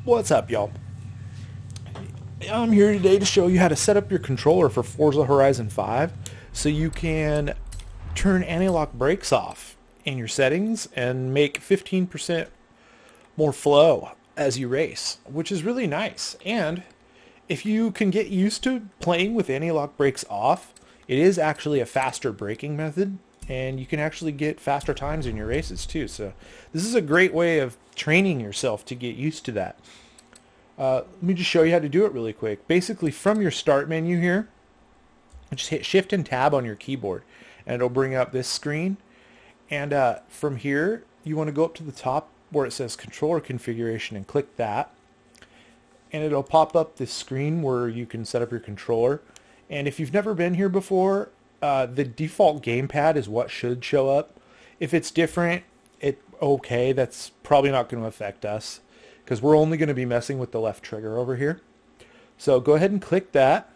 What's up, y'all? I'm here today to show you how to set up your controller for Forza Horizon 5 so you can turn anti-lock brakes off in your settings and make 15% more flow as you race, which is really nice. And if you can get used to playing with anti-lock brakes off, it is actually a faster braking method, and you can actually get faster times in your races too. So this is a great way of training yourself to get used to that. Let me just show you how to do it really quick. Basically, from your start menu here, just hit Shift and Tab on your keyboard, and it'll bring up this screen. And from here, you want to go up to the top where it says Controller Configuration and click that. And it'll pop up this screen where you can set up your controller. And if you've never been here before, the default gamepad is what should show up. If it's different, okay, that's probably not going to affect us, because we're only going to be messing with the left trigger over here. So go ahead and click that.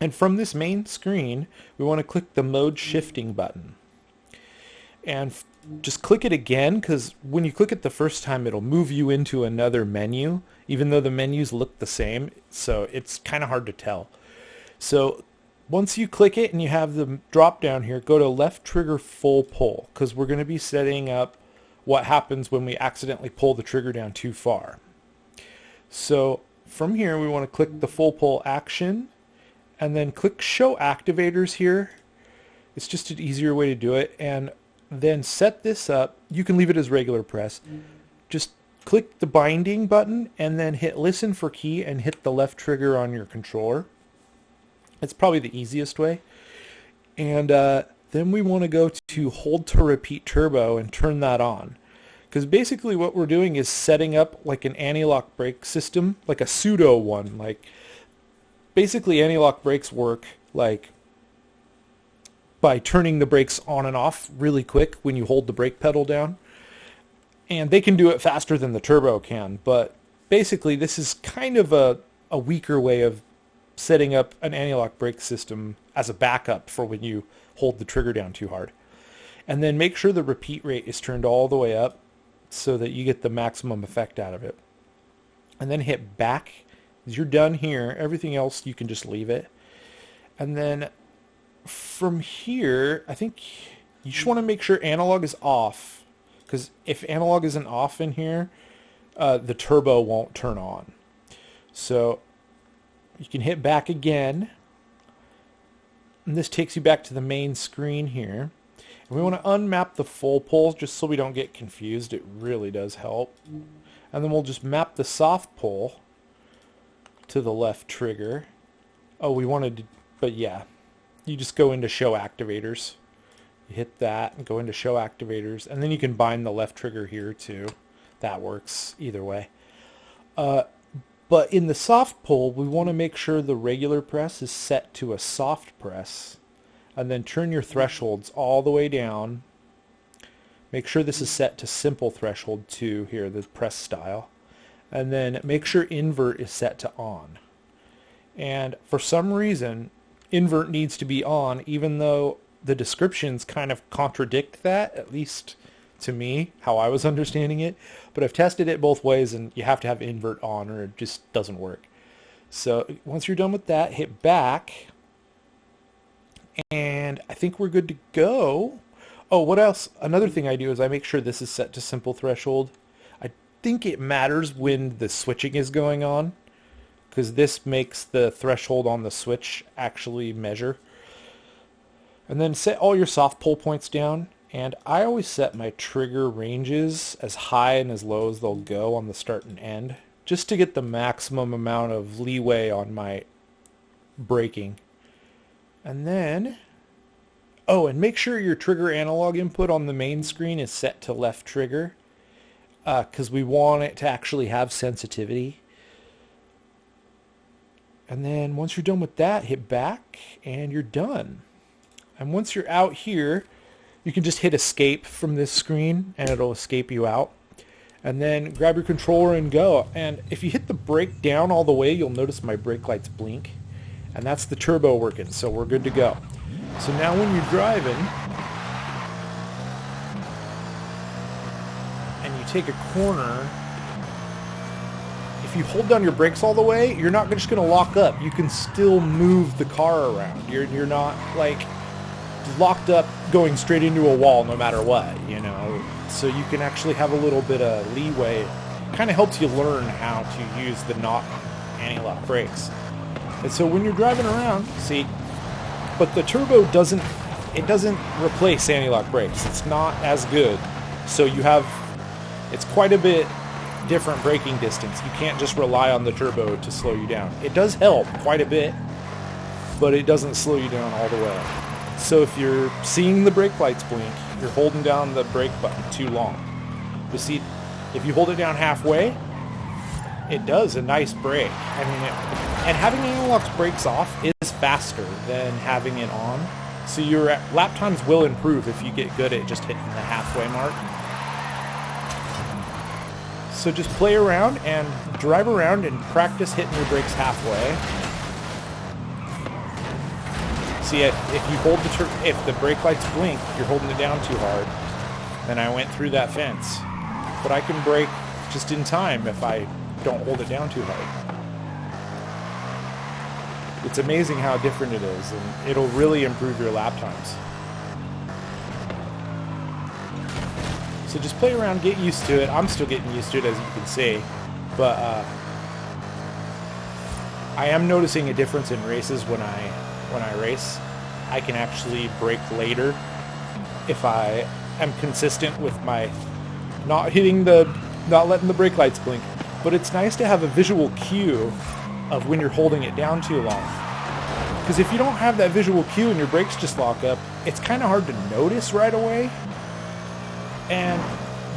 And from this main screen, we want to click the mode shifting button. And just click it again, because when you click it the first time, it'll move you into another menu, even though the menus look the same. So it's kind of hard to tell. So once you click it and you have the drop down here, go to left trigger full pull, because we're going to be setting up what happens when we accidentally pull the trigger down too far. So from here, we want to click the full pull action and then click show activators here. It's just an easier way to do it. And then set this up. You can leave it as regular press. Just click the binding button and then hit listen for key and hit the left trigger on your controller. It's probably the easiest way. And then we want to go to hold to repeat turbo and turn that on. Because basically what we're doing is setting up like an anti-lock brake system, like a pseudo one. Like basically anti-lock brakes work like by turning the brakes on and off really quick when you hold the brake pedal down. And they can do it faster than the turbo can. But basically this is kind of a weaker way of setting up an anti-lock brake system as a backup for when you hold the trigger down too hard. And then make sure the repeat rate is turned all the way up so that you get the maximum effect out of it. And then hit back. As you're done here, everything else you can just leave it. And then from here, I think you just want to make sure analog is off, because if analog isn't off in here, the turbo won't turn on. So you can hit back again. And this takes you back to the main screen here. And we want to unmap the full pull just so we don't get confused. It really does help. And then we'll just map the soft pull to the left trigger. Oh, we wanted to, but yeah. You just go into show activators. You hit that and go into show activators. And then you can bind the left trigger here too. That works either way. But in the soft pull, we want to make sure the regular press is set to a soft press. And then turn your thresholds all the way down. Make sure this is set to simple threshold too here, the press style. And then make sure invert is set to on. And for some reason, invert needs to be on, even though the descriptions kind of contradict that, at least to me, how I was understanding it. But I've tested it both ways, and you have to have invert on or it just doesn't work. So once you're done with that, hit back. And I think we're good to go. Oh, what else? Another thing I do is I make sure this is set to simple threshold. I think it matters when the switching is going on, because this makes the threshold on the switch actually measure. And then set all your soft pull points down. And I always set my trigger ranges as high and as low as they'll go on the start and end, just to get the maximum amount of leeway on my braking. And then, oh, and make sure your trigger analog input on the main screen is set to left trigger, because we want it to actually have sensitivity. And then once you're done with that, hit back and you're done. And once you're out here, you can just hit escape from this screen and it'll escape you out. And then grab your controller and go. And if you hit the brake down all the way, you'll notice my brake lights blink. And that's the turbo working, so we're good to go. So now when you're driving and you take a corner, if you hold down your brakes all the way, you're not just going to lock up. You can still move the car around. You're not like locked up going straight into a wall no matter what, you know. So you can actually have a little bit of leeway. Kind of helps you learn how to use the not anti-lock brakes. And so when you're driving around, see, but the turbo doesn't replace anti-lock brakes. It's not as good. So it's quite a bit different braking distance. You can't just rely on the turbo to slow you down. It does help quite a bit, but it doesn't slow you down all the way. So if you're seeing the brake lights blink, you're holding down the brake button too long. But see, if you hold it down halfway, it does a nice brake. I mean, and having anti-lock brakes off is faster than having it on. So your lap times will improve if you get good at just hitting the halfway mark. So just play around and drive around and practice hitting your brakes halfway. See, if you hold if the brake lights blink, you're holding it down too hard. Then I went through that fence. But I can brake just in time if I don't hold it down too hard. It's amazing how different it is, and it'll really improve your lap times. So just play around, get used to it. I'm still getting used to it, as you can see. But I am noticing a difference in races when I race. I can actually brake later if I am consistent with my not letting the brake lights blink. But it's nice to have a visual cue of when you're holding it down too long. Because if you don't have that visual cue and your brakes just lock up, it's kind of hard to notice right away. And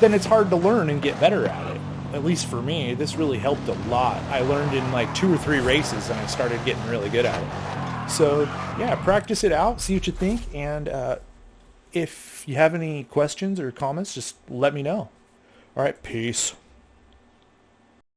then it's hard to learn and get better at it. At least for me, this really helped a lot. I learned in like 2 or 3 races and I started getting really good at it. So yeah, practice it out, see what you think. And if you have any questions or comments, just let me know. All right, peace.